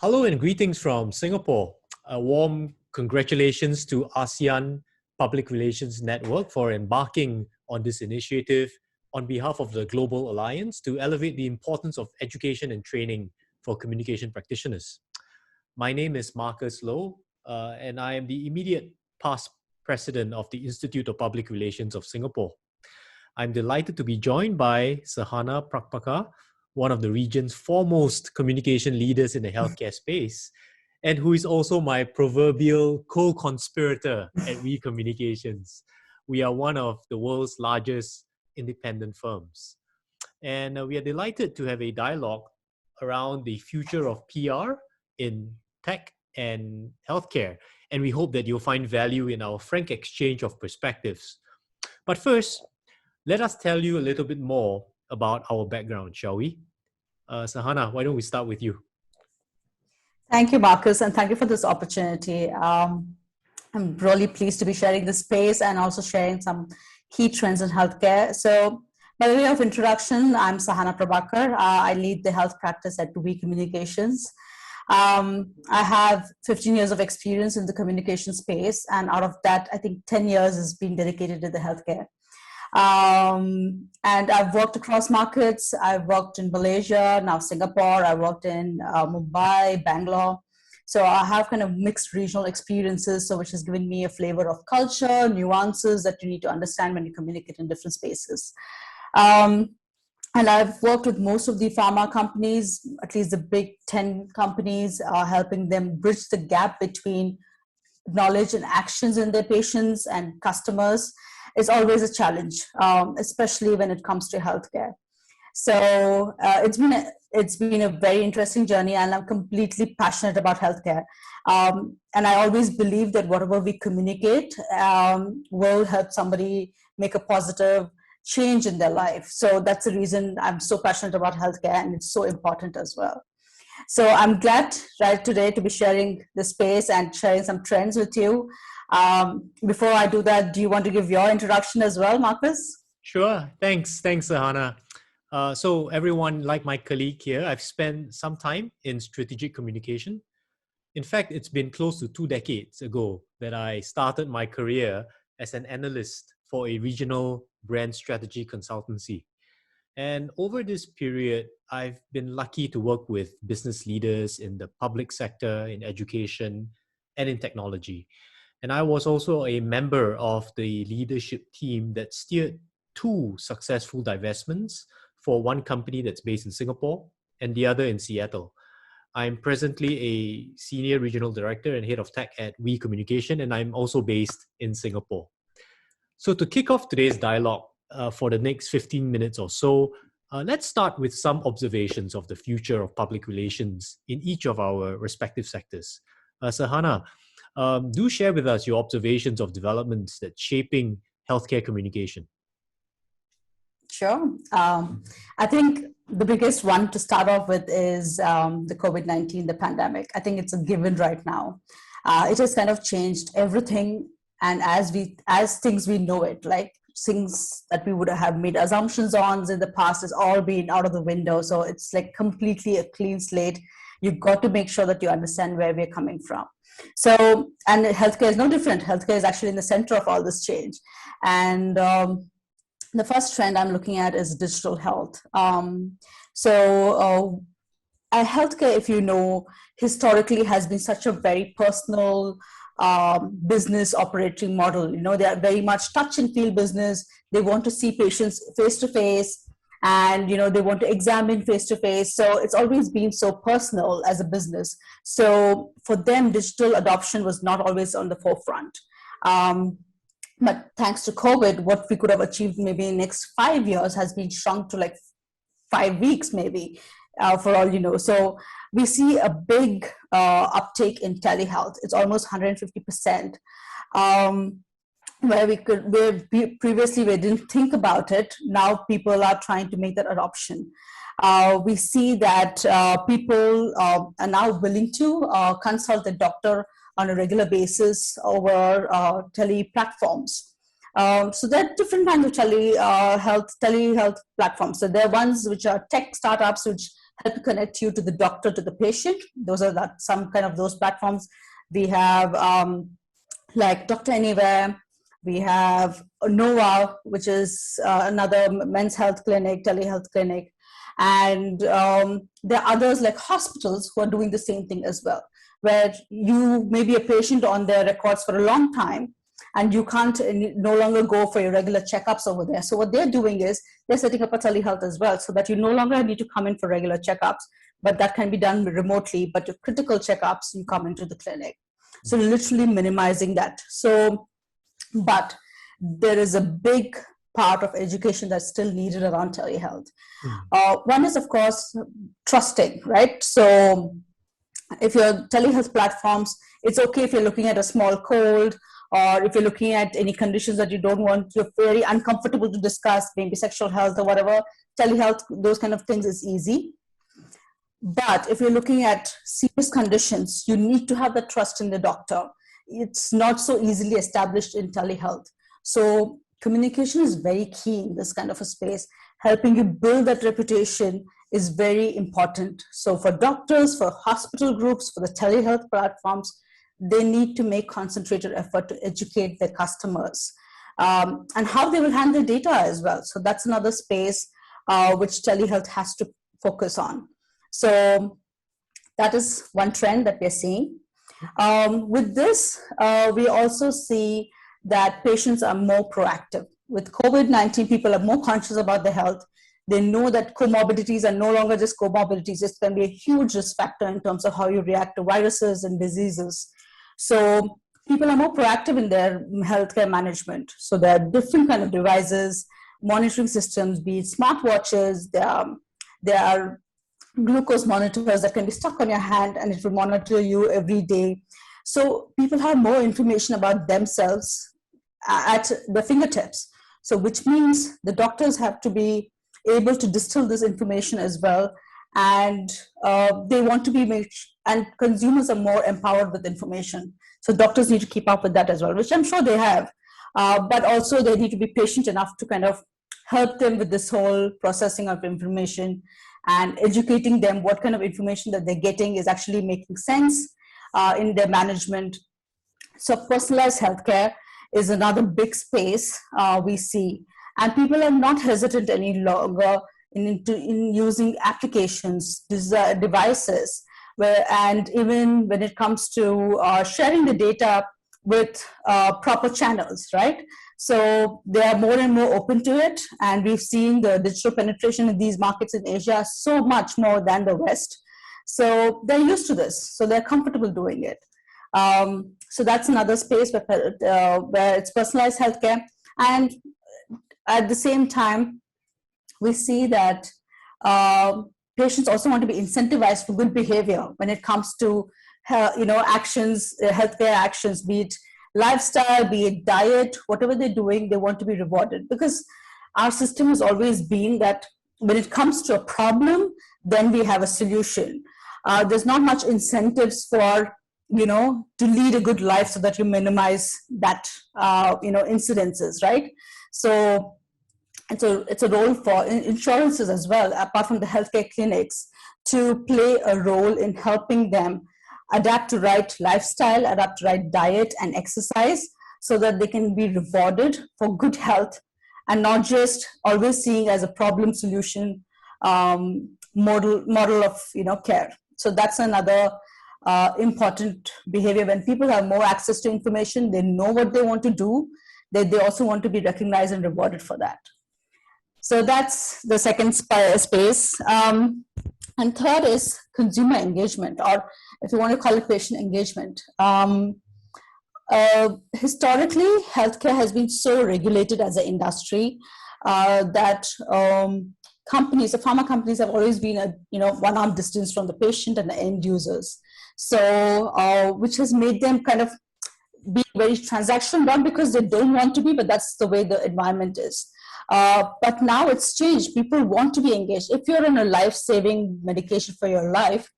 Hello and greetings from Singapore. A warm congratulations to ASEAN Public Relations Network for embarking on this initiative on behalf of the Global Alliance to elevate the importance of education and training for communication practitioners. My name is Marcus Loh, and I am the immediate past president of the Institute of Public Relations of Singapore. I'm delighted to be joined by Sahana Prabhakar, one of the region's foremost communication leaders in the healthcare space, and who is also my proverbial co-conspirator at We Communications. We are one of the world's largest independent firms. And we are delighted to have a dialogue around the future of PR in tech and healthcare. And we hope that you'll find value in our frank exchange of perspectives. But first, let us tell you a little bit more about our background, shall we? Sahana, why don't we start with you? Thank you, Marcus, and thank you for this opportunity. I'm really pleased to be sharing this space and also sharing some key trends in healthcare. So, by the way of introduction, I'm Sahana Prabhakar. I lead the health practice at We Communications. I have 15 years of experience in the communication space, and out of that, I think 10 years has been dedicated to the healthcare. And I've worked across markets. I've worked in Malaysia, now Singapore. I worked in Mumbai, Bangalore. So I have kind of mixed regional experiences, so which has given me a flavor of culture, nuances that you need to understand when you communicate in different spaces. And I've worked with most of the pharma companies, at least the big 10 companies, helping them bridge the gap between knowledge and actions in their patients and customers. Is always a challenge, especially when it comes to healthcare. So it's been a very interesting journey, and I'm completely passionate about healthcare. And I always believe that whatever we communicate will help somebody make a positive change in their life. So that's the reason I'm so passionate about healthcare, and it's so important as well. So I'm glad right today to be sharing the space and sharing some trends with you. Before I do that, do you want to give your introduction as well, Marcus? Sure. Thanks, Sahana. So everyone, like my colleague here, I've spent some time in strategic communication. In fact, it's been close to 2 decades ago that I started my career as an analyst for a regional brand strategy consultancy. And over this period, I've been lucky to work with business leaders in the public sector, in education, and in technology. And I was also a member of the leadership team that steered 2 successful divestments for one company that's based in Singapore and the other in Seattle. I'm presently a senior regional director and head of tech at We Communication, and I'm also based in Singapore. So to kick off today's dialogue for the next 15 minutes or so, let's start with some observations of the future of public relations in each of our respective sectors. Sahana, do share with us your observations of developments that's shaping healthcare communication. Sure. I think the biggest one to start off with is the COVID-19, the pandemic. I think it's a given right now. It has kind of changed everything, and as things we know it, like things that we would have made assumptions on in the past has all been out of the window. So it's like completely a clean slate. You've got to make sure that you understand where we're coming from. So, and healthcare is no different. Healthcare is actually in the center of all this change. And the first trend I'm looking at is digital health. Healthcare, if you know, historically has been such a very personal business operating model. You know, they are very much touch and feel business. They want to see patients face to face, and you know they want to examine face to face. So it's always been so personal as a business. So for them, digital adoption was not always on the forefront. But thanks to COVID, what we could have achieved maybe in the next 5 years has been shrunk to like 5 weeks, maybe, for all you know. So we see a big uptake in telehealth. It's almost 150%. Where previously we didn't think about it, now people are trying to make that adoption. We see that people are now willing to consult the doctor on a regular basis over tele platforms. So there are different kinds of telehealth platforms. So there are ones which are tech startups which help connect you to the doctor, to the patient. Those are some kind of those platforms. We have like Dr. Anywhere. We have Nova, which is another men's health clinic, telehealth clinic. And there are others like hospitals who are doing the same thing as well, where you may be a patient on their records for a long time, and you can't no longer go for your regular checkups over there. So what they're doing is they're setting up a telehealth as well, so that you no longer need to come in for regular checkups, but that can be done remotely. But your critical checkups, you come into the clinic. So literally minimizing that. So, but there is a big part of education that's still needed around telehealth. One is, of course, trusting, right? So if you're telehealth platforms, it's okay if you're looking at a small cold, or if you're looking at any conditions that you don't want, you're very uncomfortable to discuss, maybe sexual health or whatever, telehealth, those kind of things is easy. But if you're looking at serious conditions, you need to have the trust in the doctor. It's not so easily established in telehealth. So communication is very key in this kind of a space. Helping you build that reputation is very important. So for doctors, for hospital groups, for the telehealth platforms, they need to make concentrated effort to educate their customers and how they will handle data as well. So that's another space which telehealth has to focus on. So that is one trend that we're seeing. With this, we also see that patients are more proactive. With COVID-19, people are more conscious about their health. They know that comorbidities are no longer just comorbidities. It can be a huge risk factor in terms of how you react to viruses and diseases. So people are more proactive in their healthcare management. So there are different kind of devices, monitoring systems, be it smartwatches, there are glucose monitors that can be stuck on your hand and it will monitor you every day. So people have more information about themselves at the fingertips. So which means the doctors have to be able to distill this information as well. And they want to be made, and consumers are more empowered with information. So doctors need to keep up with that as well, which I'm sure they have. But also they need to be patient enough to kind of help them with this whole processing of information and educating them what kind of information that they're getting is actually making sense in their management. So personalized healthcare is another big space we see. And people are not hesitant any longer in using applications, devices, and even when it comes to sharing the data with proper channels, right? So they are more and more open to it. And we've seen the digital penetration in these markets in Asia so much more than the West. So they're used to this. So they're comfortable doing it. So that's another space where it's personalized healthcare. And at the same time, we see that patients also want to be incentivized for good behavior when it comes to actions, healthcare actions, be it lifestyle, be it diet, whatever they're doing, they want to be rewarded. Because our system has always been that when it comes to a problem, then we have a solution. There's not much incentives for to lead a good life so that you minimize that incidences, right? So it's a role for insurances as well, apart from the healthcare clinics, to play a role in helping them adapt to right lifestyle, adapt to right diet and exercise, so that they can be rewarded for good health and not just always seeing as a problem solution model of care. So that's another important behavior. When people have more access to information, they know what they want to do, they also want to be recognized and rewarded for that. So that's the second space. And third is consumer engagement, or if you want to call it patient engagement. Historically, healthcare has been so regulated as an industry that companies, the pharma companies, have always been a one-arm distance from the patient and the end users. So which has made them kind of be very transactional, not because they don't want to be, but that's the way the environment is. But now it's changed. People want to be engaged. If you're on a life-saving medication for your life,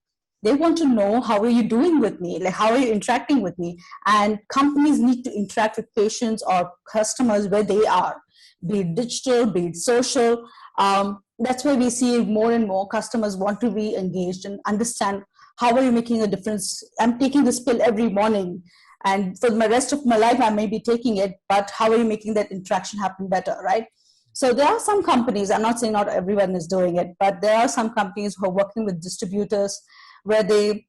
they want to know, how are you doing with me? Like, how are you interacting with me? And companies need to interact with patients or customers where they are. be it digital, be it social. That's why we see more and more customers want to be engaged and understand, how are you making a difference? I'm taking this pill every morning, and for the rest of my life, I may be taking it, but how are you making that interaction happen better, right? So there are some companies, I'm not saying not everyone is doing it, but there are some companies who are working with distributors where they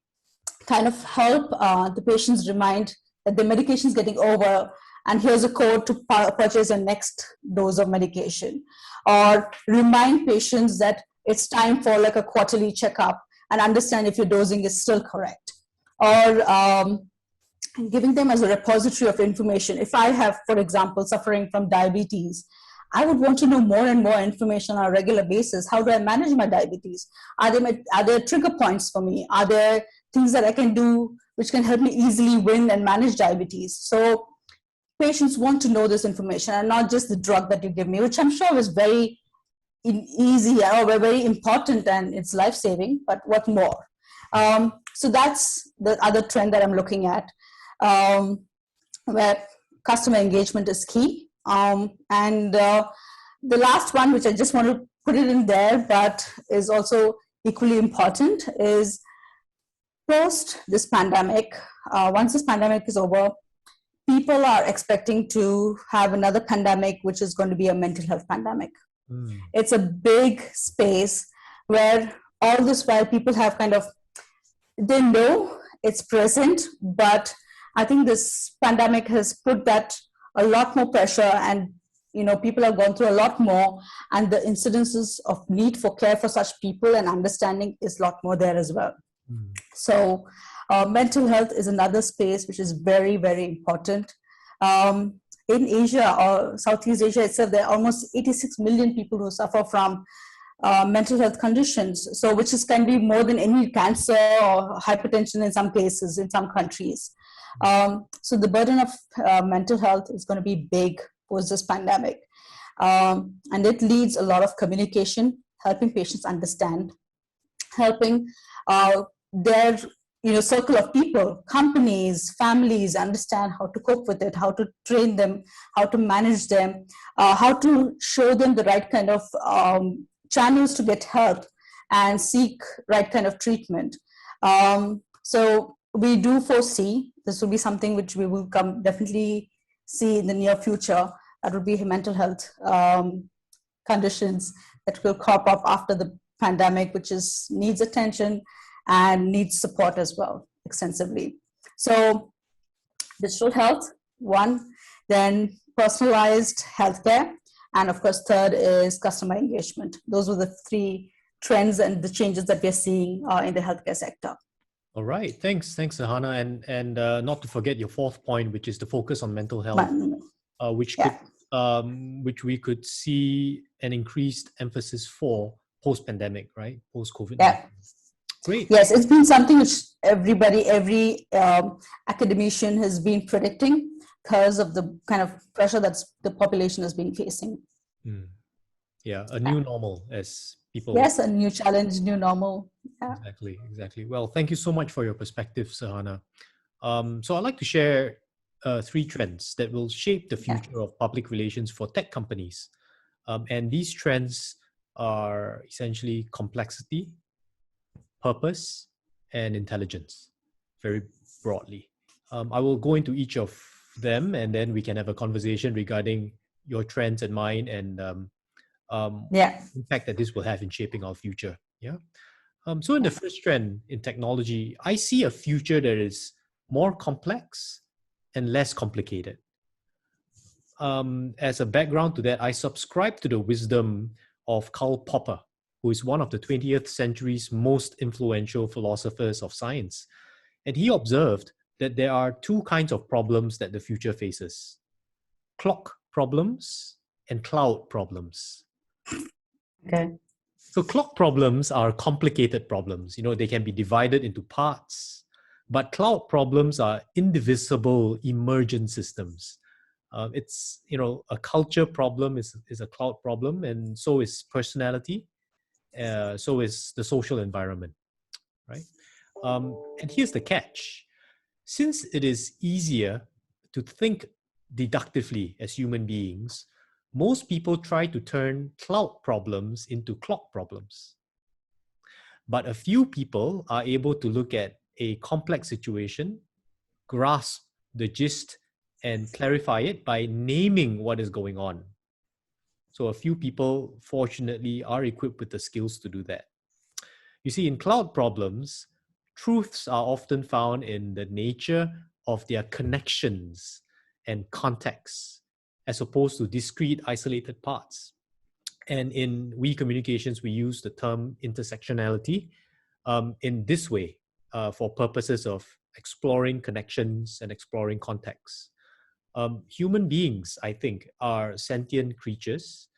kind of help the patients remind that the medication is getting over, and here's a code to purchase your next dose of medication, or remind patients that it's time for like a quarterly checkup and understand if your dosing is still correct, or giving them as a repository of information. If I have, for example, suffering from diabetes, I would want to know more and more information on a regular basis. How do I manage my diabetes? Are there trigger points for me? Are there things that I can do which can help me easily win and manage diabetes? So patients want to know this information, and not just the drug that you give me, which I'm sure is very easy or very important and it's life-saving, but what more? So that's the other trend that I'm looking at, where customer engagement is key. And the last one, which I just want to put it in there, but is also equally important, is post this pandemic. Once this pandemic is over, people are expecting to have another pandemic, which is going to be a mental health pandemic. It's a big space where all this while people have kind of, they know it's present, but I think this pandemic has put that a lot more pressure, and people have gone through a lot more, and the incidences of need for care for such people and understanding is a lot more there as well. So mental health is another space which is very, very important. In Asia or Southeast Asia itself, there are almost 86 million people who suffer from mental health conditions, so which can be more than any cancer or hypertension in some cases in some countries. So the burden of mental health is going to be big post this pandemic, and it needs a lot of communication, helping patients understand, helping their circle of people, companies, families understand how to cope with it, how to train them, how to manage them, how to show them the right kind of channels to get help and seek right kind of treatment. So we do foresee this will be something which we will definitely see in the near future. That would be mental health conditions that will crop up after the pandemic, which needs attention and needs support as well extensively. So digital health, one, then personalized healthcare, and of course, third is customer engagement. Those were the three trends and the changes that we're seeing in the healthcare sector. All right, thanks, Sahana, and not to forget your fourth point, which is the focus on mental health, which we could see an increased emphasis for post-pandemic, right? Post-COVID-19. Yeah. Great. Yes, it's been something which every academician has been predicting because of the kind of pressure that the population has been facing. Yeah, a new normal, as people. Yes, a new challenge, new normal. Yeah. Exactly. Well, thank you so much for your perspective, Sahana. So I'd like to share 3 trends that will shape the future of public relations for tech companies. And these trends are essentially complexity, purpose, and intelligence, very broadly. I will go into each of them, and then we can have a conversation regarding your trends and mine, and impact that this will have in shaping our future. So in the first trend in technology, I see a future that is more complex and less complicated. As a background to that, I subscribe to the wisdom of Karl Popper, who is one of the 20th century's most influential philosophers of science. And he observed that there are 2 kinds of problems that the future faces: clock problems and cloud problems. Okay. So clock problems are complicated problems. They can be divided into parts, but cloud problems are indivisible emergent systems. It's, a culture problem is a cloud problem, and so is personality. So is the social environment, right? And here's the catch. Since it is easier to think deductively as human beings, most people try to turn cloud problems into clock problems. But a few people are able to look at a complex situation, grasp the gist, and clarify it by naming what is going on. So a few people, fortunately, are equipped with the skills to do that. You see, in cloud problems, truths are often found in the nature of their connections and contexts, as opposed to discrete, isolated parts. And in we communications, we use the term intersectionality in this way for purposes of exploring connections and exploring contexts. Human beings, I think, are sentient creatures,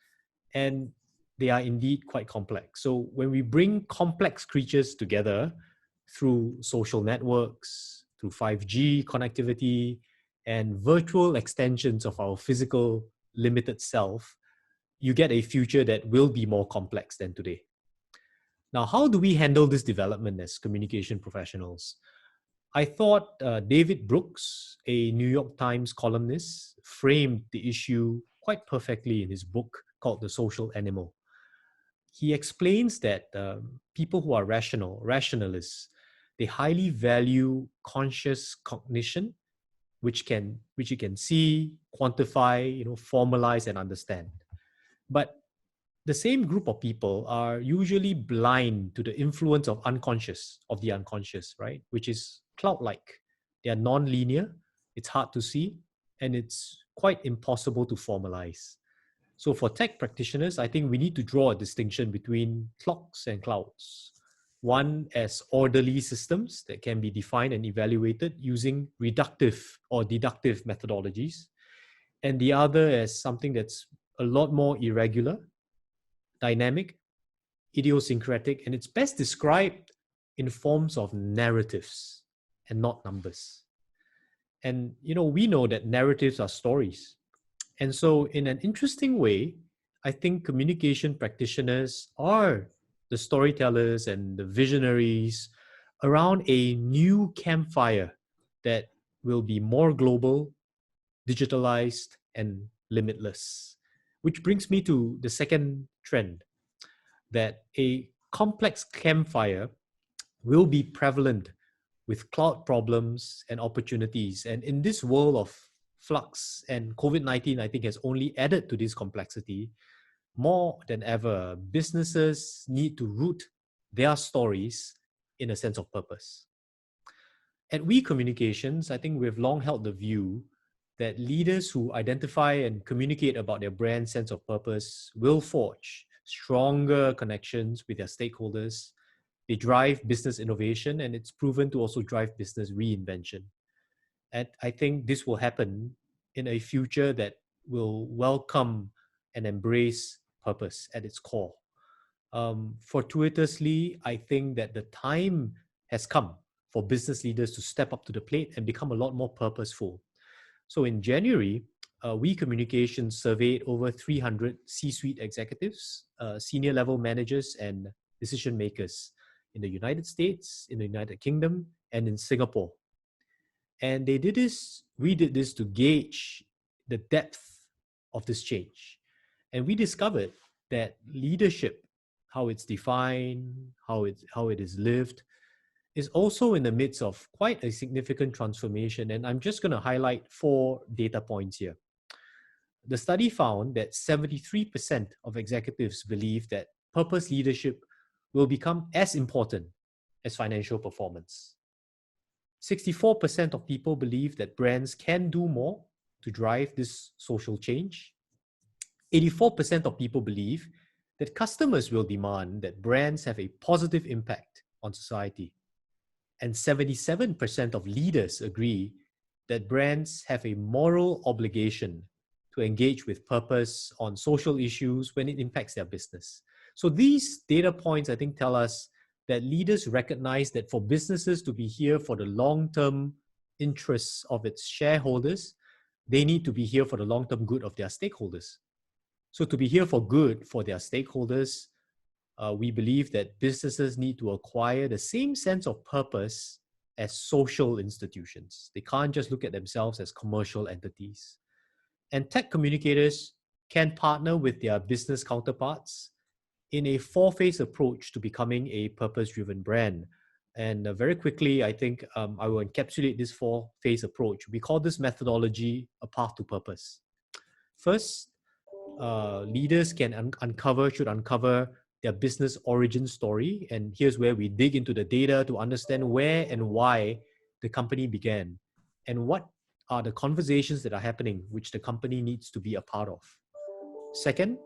and they are indeed quite complex. So when we bring complex creatures together through social networks, through 5G connectivity, and virtual extensions of our physical limited self, you get a future that will be more complex than today. Now, how do we handle this development as communication professionals? I thought David Brooks, a New York Times columnist, framed the issue quite perfectly in his book called The Social Animal. He explains that people who are rationalists, they highly value conscious cognition, which you can see, quantify, formalize and understand. But the same group of people are usually blind to the influence of the unconscious, right? Which is cloud-like. They are non-linear, it's hard to see, and it's quite impossible to formalize. So for tech practitioners, I think we need to draw a distinction between clocks and clouds. One as orderly systems that can be defined and evaluated using reductive or deductive methodologies, and the other as something that's a lot more irregular, dynamic, idiosyncratic, and it's best described in forms of narratives and not numbers. And we know that narratives are stories. And so in an interesting way, I think communication practitioners are the storytellers and the visionaries around a new campfire that will be more global, digitalized, and limitless. Which brings me to the second trend, that a complex campfire will be prevalent with cloud problems and opportunities. And in this world of flux, and COVID-19, I think, has only added to this complexity, more than ever, businesses need to root their stories in a sense of purpose. At We Communications, I think we've long held the view that leaders who identify and communicate about their brand sense of purpose will forge stronger connections with their stakeholders. They drive business innovation, and it's proven to also drive business reinvention. And I think this will happen in a future that will welcome and embrace purpose at its core. Fortuitously, I think that the time has come for business leaders to step up to the plate and become a lot more purposeful. So in January, We Communications surveyed over 300 C-suite executives, senior level managers, and decision makers in the United States, in the United Kingdom, and in Singapore. And we did this to gauge the depth of this change. And we discovered that leadership, how it's defined, how it is lived, is also in the midst of quite a significant transformation. And I'm just going to highlight 4 data points here. The study found that 73% of executives believe that purpose leadership will become as important as financial performance. 64% of people believe that brands can do more to drive this social change. 84% of people believe that customers will demand that brands have a positive impact on society. And 77% of leaders agree that brands have a moral obligation to engage with purpose on social issues when it impacts their business. So these data points, I think, tell us that leaders recognize that for businesses to be here for the long-term interests of its shareholders, they need to be here for the long-term good of their stakeholders. So to be here for good for their stakeholders, we believe that businesses need to acquire the same sense of purpose as social institutions. They can't just look at themselves as commercial entities. And tech communicators can partner with their business counterparts in a four-phase approach to becoming a purpose-driven brand. And very quickly, I think I will encapsulate this four-phase approach. We call this methodology a path to purpose. First, leaders can should uncover their business origin story. And here's where we dig into the data to understand where and why the company began and what are the conversations that are happening which the company needs to be a part of. Second,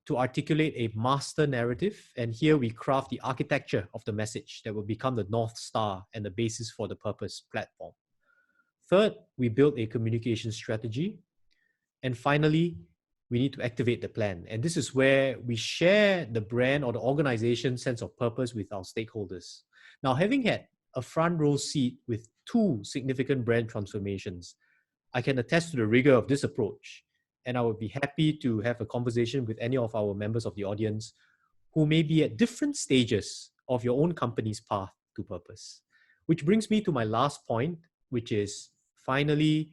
to articulate a master narrative. And here we craft the architecture of the message that will become the North Star and the basis for the purpose platform. Third, we build a communication strategy. And finally, we need to activate the plan. And this is where we share the brand or the organization's sense of purpose with our stakeholders. Now, having had a front row seat with two significant brand transformations, I can attest to the rigor of this approach. And I would be happy to have a conversation with any of our members of the audience who may be at different stages of your own company's path to purpose. Which brings me to my last point, which is finally,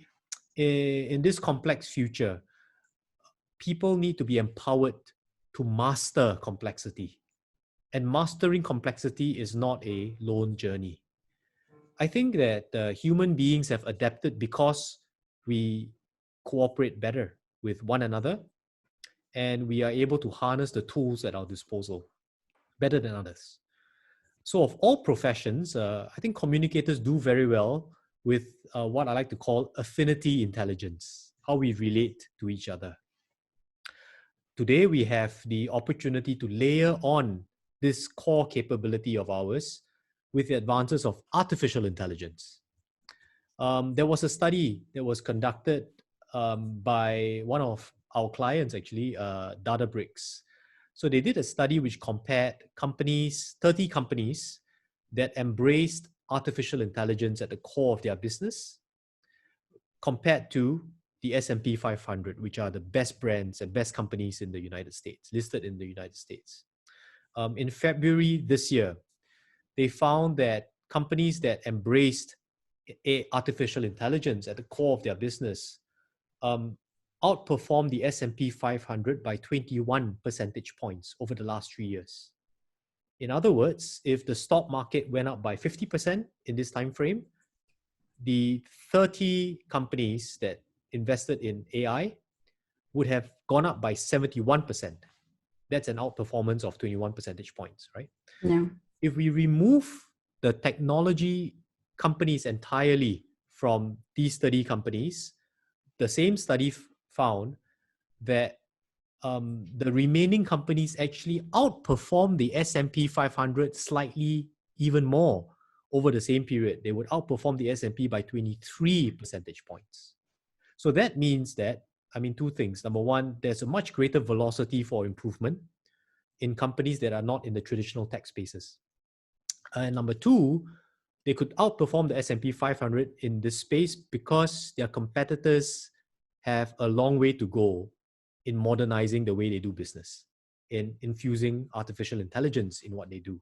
in this complex future, people need to be empowered to master complexity. And mastering complexity is not a lone journey. I think that human beings have adapted because we cooperate better with one another and we are able to harness the tools at our disposal better than others. So of all professions, I think communicators do very well with what I like to call affinity intelligence, how we relate to each other. Today, we have the opportunity to layer on this core capability of ours with the advances of artificial intelligence. There was a study that was conducted by one of our clients, actually, Databricks. So they did a study which compared 30 companies that embraced artificial intelligence at the core of their business compared to the S&P 500, which are the best brands and best companies in the United States, listed in the United States. In February this year, they found that companies that embraced artificial intelligence at the core of their business outperformed the S&P 500 by 21 percentage points over the last 3 years. In other words, if the stock market went up by 50% in this time frame, the 30 companies that invested in AI would have gone up by 71%. That's an outperformance of 21 percentage points, right? Yeah. If we remove the technology companies entirely from these 30 companies, the same study found that the remaining companies actually outperformed the S&P 500 slightly even more over the same period. They would outperform the S&P by 23 percentage points. So that means that, two things. Number one, there's a much greater velocity for improvement in companies that are not in the traditional tech spaces. And number two, they could outperform the S&P 500 in this space because their competitors have a long way to go in modernizing the way they do business, in infusing artificial intelligence in what they do.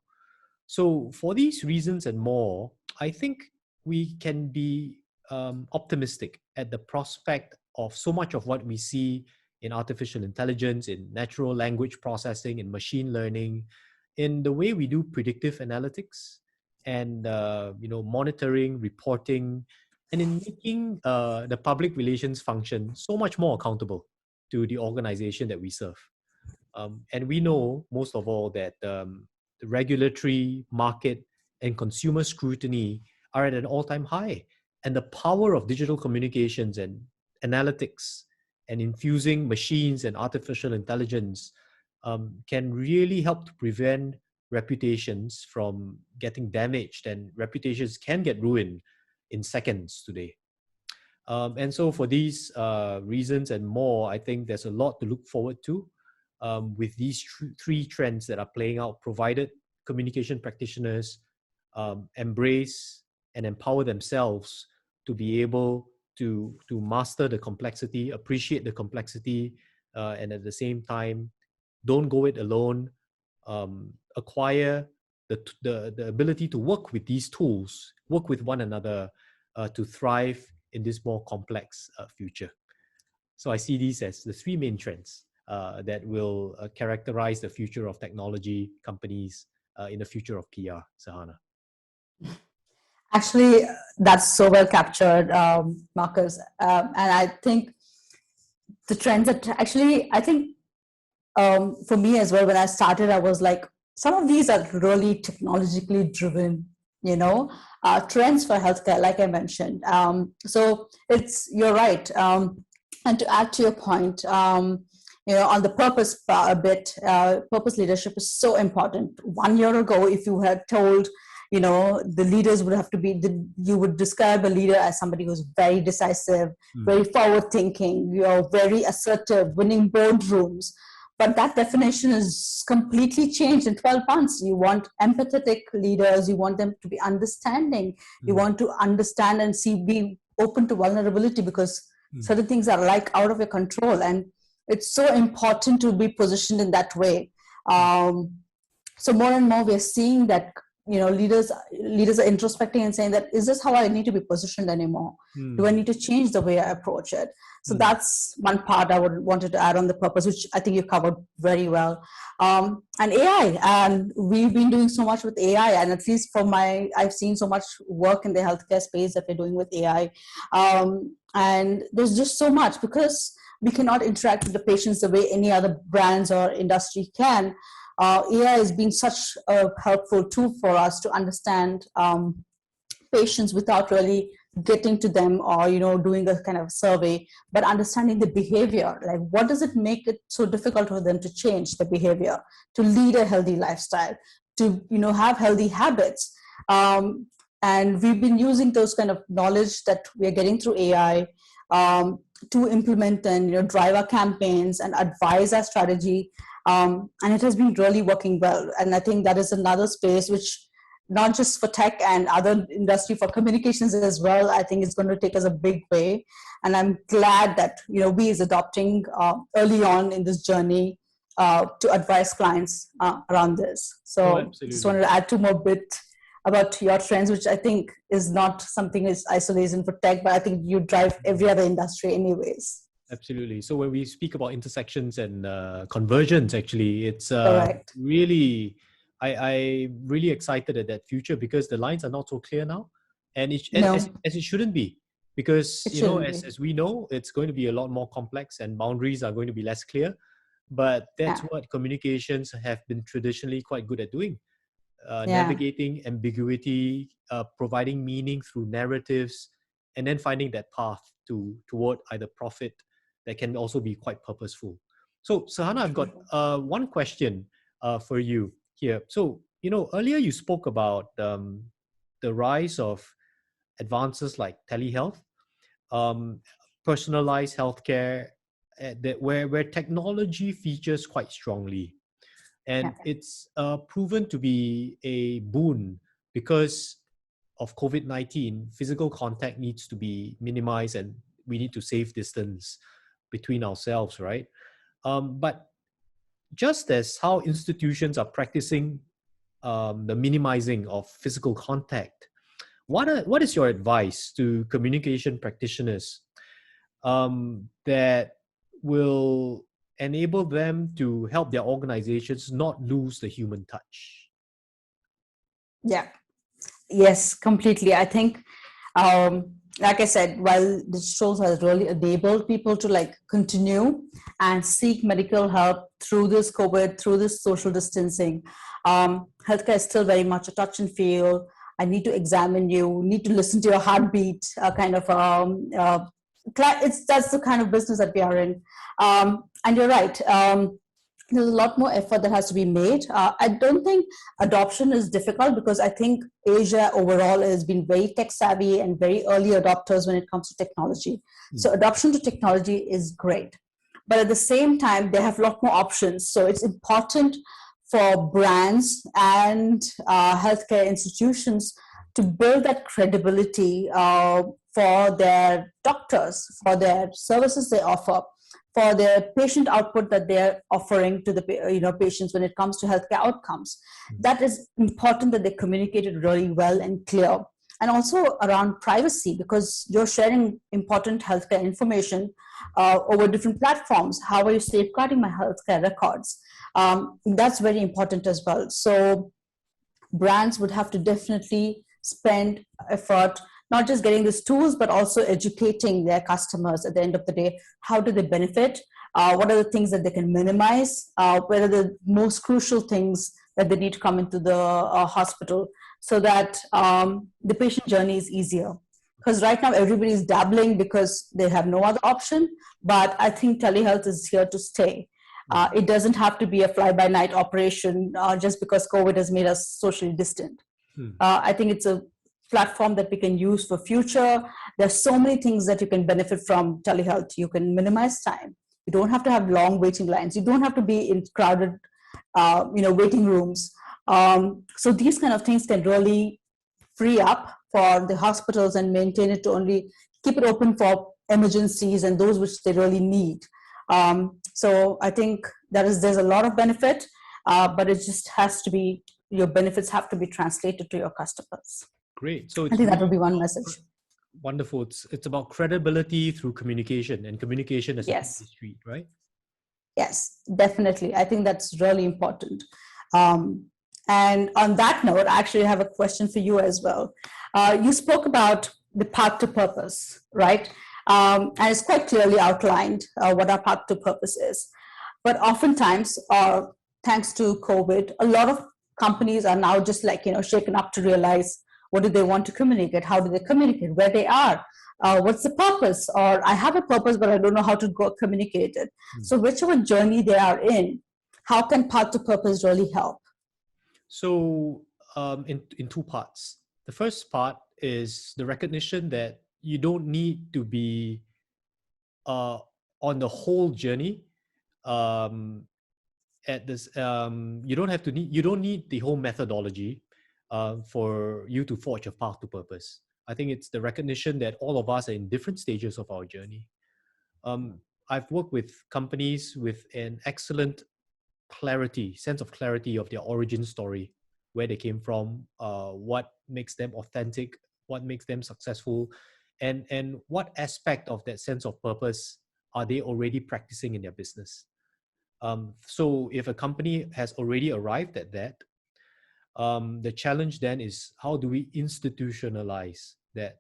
So for these reasons and more, I think we can be optimistic at the prospect of so much of what we see in artificial intelligence, in natural language processing, in machine learning, in the way we do predictive analytics and monitoring, reporting, and in making the public relations function so much more accountable to the organization that we serve. And we know, most of all, that the regulatory, market, and consumer scrutiny are at an all-time high. And the power of digital communications and analytics and infusing machines and artificial intelligence can really help to prevent reputations from getting damaged, and reputations can get ruined in seconds today. And so for these reasons and more, I think there's a lot to look forward to with these three trends that are playing out, provided communication practitioners embrace and empower themselves to be able to master the complexity, appreciate the complexity, and at the same time, don't go it alone, acquire the ability to work with these tools, work with one another to thrive in this more complex future. So I see these as the three main trends that will characterize the future of technology companies in the future of PR, Sahana. Actually, that's so well captured, Marcus. And I think the trends that actually, I think for me as well, when I started, I was like, some of these are really technologically driven, trends for healthcare, like I mentioned. So you're right. And to add to your point, on the purpose bit, purpose leadership is so important. 1 year ago, if you had told, the leaders would have to be, you would describe a leader as somebody who's very decisive, very forward thinking, very assertive, winning boardrooms. But that definition is completely changed in 12 months. You want empathetic leaders. You want them to be understanding. You want to understand and be open to vulnerability, because certain things are like out of your control. And it's so important to be positioned in that way. So more and more we're seeing that, leaders are introspecting and saying that, is this how I need to be positioned anymore? Do I need to change the way I approach it? So that's one part I wanted to add on the purpose, which I think you covered very well. And AI, and we've been doing so much with AI, and at least I've seen so much work in the healthcare space that we're doing with AI. And there's just so much, because we cannot interact with the patients the way any other brands or industry can. AI has been such a helpful tool for us to understand patients without really getting to them or doing a kind of survey, but understanding the behavior. Like, what does it make it so difficult for them to change the behavior, to lead a healthy lifestyle, to have healthy habits? And we've been using those kind of knowledge that we're getting through AI to implement and drive our campaigns and advise our strategy. And it has been really working well. And I think that is another space which, not just for tech and other industry, for communications as well, I think it's going to take us a big way. And I'm glad that we is adopting early on in this journey to advise clients around this. So just wanted to add two more bits about your trends, which I think is not something is isolation for tech, but I think you drive every other industry anyways. Absolutely. So when we speak about intersections and convergence, actually, it's really, I'm really excited at that future, because the lines are not so clear now, and as it shouldn't be, because as we know, it's going to be a lot more complex and boundaries are going to be less clear. But that's what communications have been traditionally quite good at doing. Navigating ambiguity, providing meaning through narratives, and then finding that path toward either profit that can also be quite purposeful. So Sahana, I've got one question for you here. So, earlier you spoke about the rise of advances like telehealth, personalized healthcare, where technology features quite strongly. And it's proven to be a boon because of COVID-19. Physical contact needs to be minimized, and we need to save distance between ourselves, right? But just as how institutions are practicing the minimizing of physical contact, what is your advice to communication practitioners that will enable them to help their organizations not lose the human touch? Yes, completely. I think, like I said, while digital has really enabled people to continue and seek medical help through this COVID, through this social distancing, healthcare is still very much a touch and feel. I need to examine you, need to listen to your heartbeat, that's the kind of business that we are in. And you're right. There's a lot more effort that has to be made. I don't think adoption is difficult, because I think Asia overall has been very tech savvy and very early adopters when it comes to technology. So adoption to technology is great. But at the same time, they have a lot more options. So it's important for brands and healthcare institutions to build that credibility for their doctors, for their services they offer, for their patient output that they're offering to the patients when it comes to healthcare outcomes. That is important, that they communicate it really well and clear. and also around privacy, because you're sharing important healthcare information over different platforms. How are you safeguarding my healthcare records? That's very important as well. So brands would have to definitely spend effort, not just getting these tools, but also educating their customers at the end of the day. How do they benefit? What are the things that they can minimize? What are the most crucial things that they need to come into the hospital, so that the patient journey is easier? Because right now everybody is dabbling because they have no other option. But I think telehealth is here to stay. It doesn't have to be a fly-by-night operation just because COVID has made us socially distant. I think it's a platform that we can use for future. There's so many things that you can benefit from telehealth. You can minimize time. You don't have to have long waiting lines. You don't have to be in crowded, waiting rooms. So these kind of things can really free up for the hospitals and maintain it to only keep it open for emergencies and those which they really need. So I think there's a lot of benefit, but it just has to be, your benefits have to be translated to your customers. Great. So I think that would be one message. Wonderful. It's about credibility through communication, and communication as a two-way street, right? Yes, definitely. I think that's really important. And on that note, I actually have a question for you as well. You spoke about the path to purpose, right? And it's quite clearly outlined what our path to purpose is. But oftentimes, thanks to COVID, a lot of companies are now just shaken up to realize, what do they want to communicate? How do they communicate? Where they are? What's the purpose? Or I have a purpose, but I don't know how to go communicate it. So whichever journey they are in, how can path to purpose really help? So in two parts. The first part is the recognition that you don't need to be on the whole journey. At this, you don't need the whole methodology for you to forge a path to purpose. I think it's the recognition that all of us are in different stages of our journey. I've worked with companies with an excellent sense of clarity of their origin story, where they came from, what makes them authentic, what makes them successful, and what aspect of that sense of purpose are they already practicing in their business. So if a company has already arrived at that, the challenge then is, how do we institutionalize that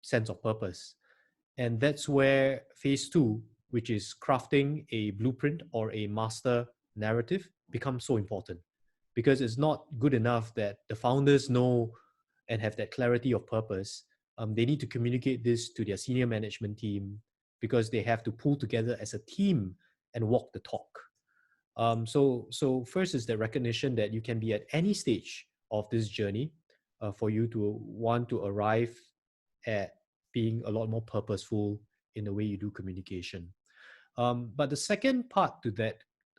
sense of purpose? And that's where phase 2, which is crafting a blueprint or a master narrative, becomes so important. Because it's not good enough that the founders know and have that clarity of purpose. They need to communicate this to their senior management team, because they have to pull together as a team and walk the talk. So first is the recognition that you can be at any stage of this journey for you to want to arrive at being a lot more purposeful in the way you do communication. But the second part to that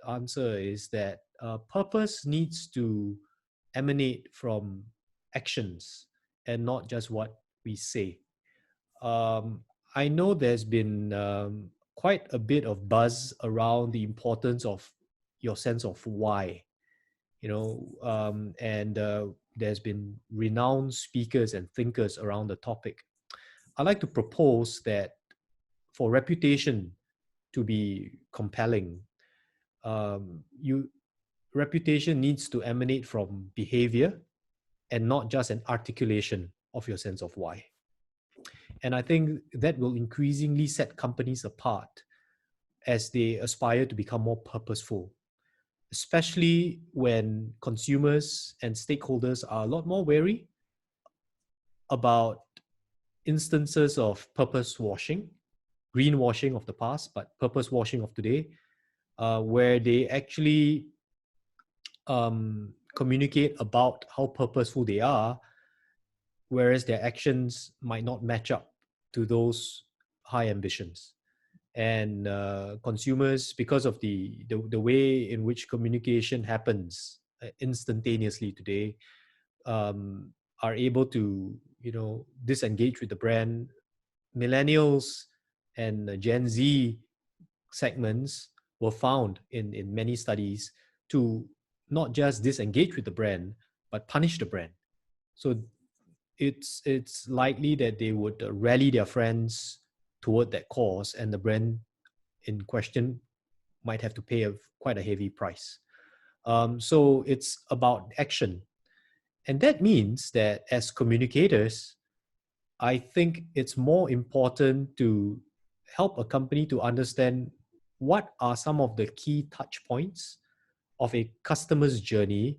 answer is that purpose needs to emanate from actions and not just what we say. I know there's been quite a bit of buzz around the importance of your sense of why, and there's been renowned speakers and thinkers around the topic. I like to propose that for reputation to be compelling, reputation needs to emanate from behavior and not just an articulation of your sense of why. And I think that will increasingly set companies apart as they aspire to become more purposeful, especially when consumers and stakeholders are a lot more wary about instances of purpose washing, greenwashing of the past, but purpose washing of today, where they actually communicate about how purposeful they are, whereas their actions might not match up to those high ambitions. And consumers, because of the way in which communication happens instantaneously today, are able to disengage with the brand. Millennials and Gen Z segments were found in many studies to not just disengage with the brand, but punish the brand. So it's likely that they would rally their friends toward that cause, and the brand in question might have to pay quite a heavy price. So it's about action. And that means that as communicators, I think it's more important to help a company to understand what are some of the key touch points of a customer's journey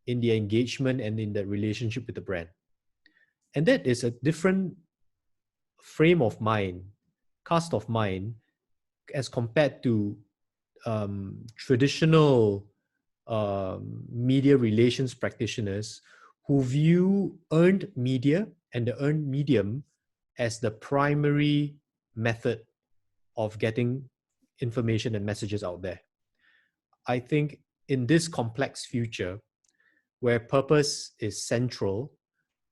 in the engagement and in the relationship with the brand. And that is a different frame of mind, cast of mind, as compared to traditional media relations practitioners who view earned media and the earned medium as the primary method of getting information and messages out there. I think in this complex future where purpose is central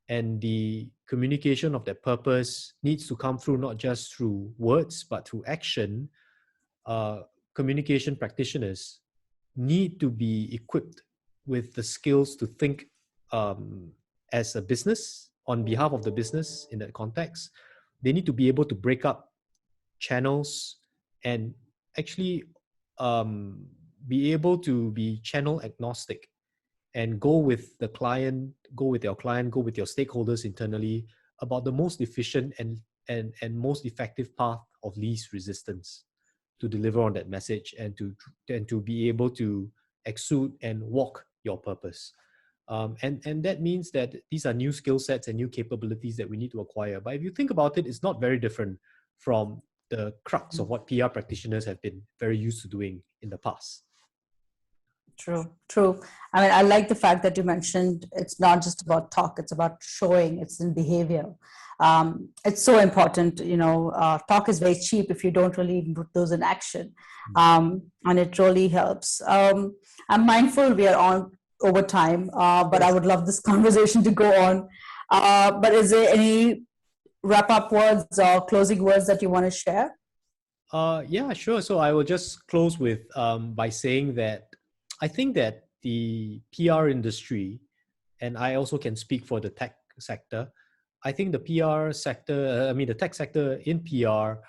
and the communication of that purpose needs to come through not just through words but through action, communication practitioners need to be equipped with the skills to think as a business on behalf of the business in that context. They need to be able to break up channels and actually be able to be channel agnostic and go with the client, go with your client, go with your stakeholders internally about the most efficient and most effective path of least resistance to deliver on that message and to be able to exude and walk your purpose. And that means that these are new skill sets and new capabilities that we need to acquire. But if you think about it, it's not very different from the crux of what PR practitioners have been very used to doing in the past. True. I mean, I like the fact that you mentioned it's not just about talk, it's about showing, it's in behavior. It's so important, talk is very cheap if you don't really put those in action. And it really helps. I'm mindful we are on over time, but I would love this conversation to go on. But is there any wrap-up words or closing words that you want to share? Yeah, sure. So I will just close with by saying that I think that the PR industry, and I also can speak for the tech sector, I think the PR sector, the tech sector in PR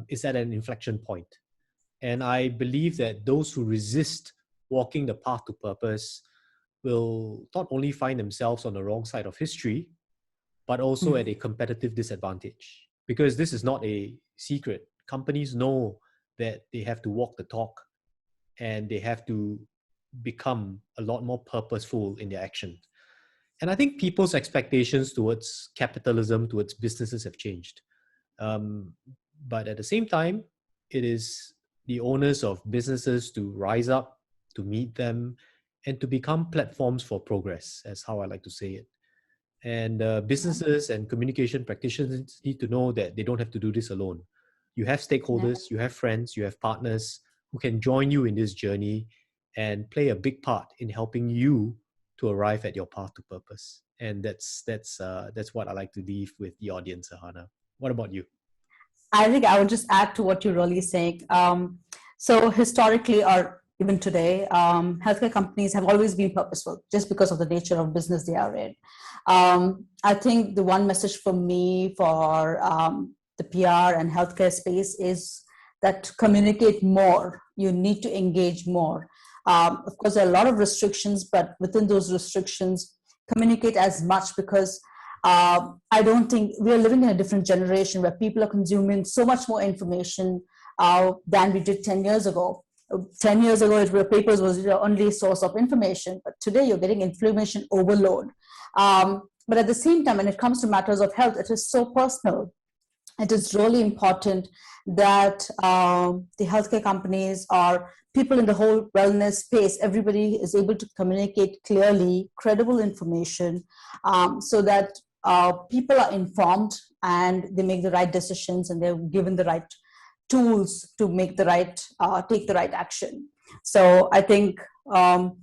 is at an inflection point. And I believe that those who resist walking the path to purpose will not only find themselves on the wrong side of history, but also at a competitive disadvantage. Because this is not a secret. Companies know that they have to walk the talk and they have to become a lot more purposeful in their action. And I think people's expectations towards capitalism, towards businesses have changed. But at the same time, it is the owners of businesses to rise up, to meet them, and to become platforms for progress, as how I like to say it. And businesses and communication practitioners need to know that they don't have to do this alone. You have stakeholders, you have friends, you have partners who can join you in this journey and play a big part in helping you to arrive at your path to purpose. And that's what I like to leave with the audience, Sahana. What about you? I think I would just add to what you're really saying. So historically, or even today, healthcare companies have always been purposeful just because of the nature of business they are in. I think the one message for me for the PR and healthcare space is that communicate more. You need to engage more. Of course, there are a lot of restrictions, but within those restrictions, communicate as much because I don't think we are living in a different generation where people are consuming so much more information than we did 10 years ago. 10 years ago, papers was the only source of information, but today you're getting information overload. But at the same time, when it comes to matters of health, it is so personal. It is really important that the healthcare companies or people in the whole wellness space, everybody is able to communicate clearly, credible information so that people are informed and they make the right decisions and they're given the right tools to make the right, take the right action. So I think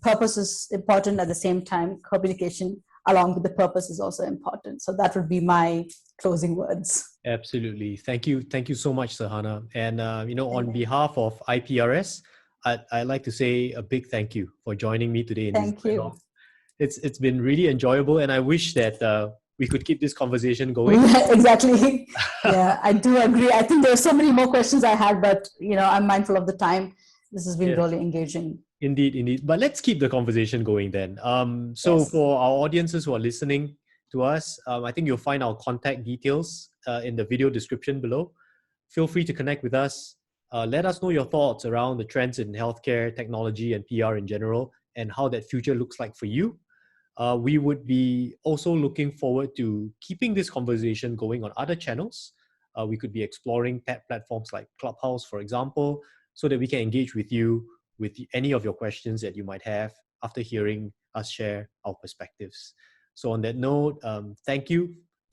purpose is important. At the same time, communication along with the purpose is also important. So that would be my closing words. Absolutely. Thank you. Thank you so much, Sahana. And, on behalf of IPRS, I'd like to say a big thank you for joining me today in this dialogue. It's been really enjoyable. And I wish that we could keep this conversation going. Exactly. Yeah, I do agree. I think there are so many more questions I had, but I'm mindful of the time. This has been really engaging. Indeed. But let's keep the conversation going then. So Yes. for our audiences who are listening to us, I think you'll find our contact details in the video description below. Feel free to connect with us. Let us know your thoughts around the trends in healthcare, technology, and PR in general, and how that future looks like for you. We would be also looking forward to keeping this conversation going on other channels. We could be exploring platforms like Clubhouse, for example, so that we can engage with you with any of your questions that you might have after hearing us share our perspectives. So on that note, thank you,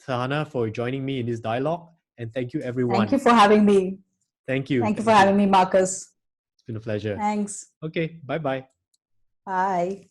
Sahana, for joining me in this dialogue. And thank you, everyone. Thank you for having me. Thank you. Thank you for having me, Marcus. It's been a pleasure. Thanks. Okay, bye-bye. Bye.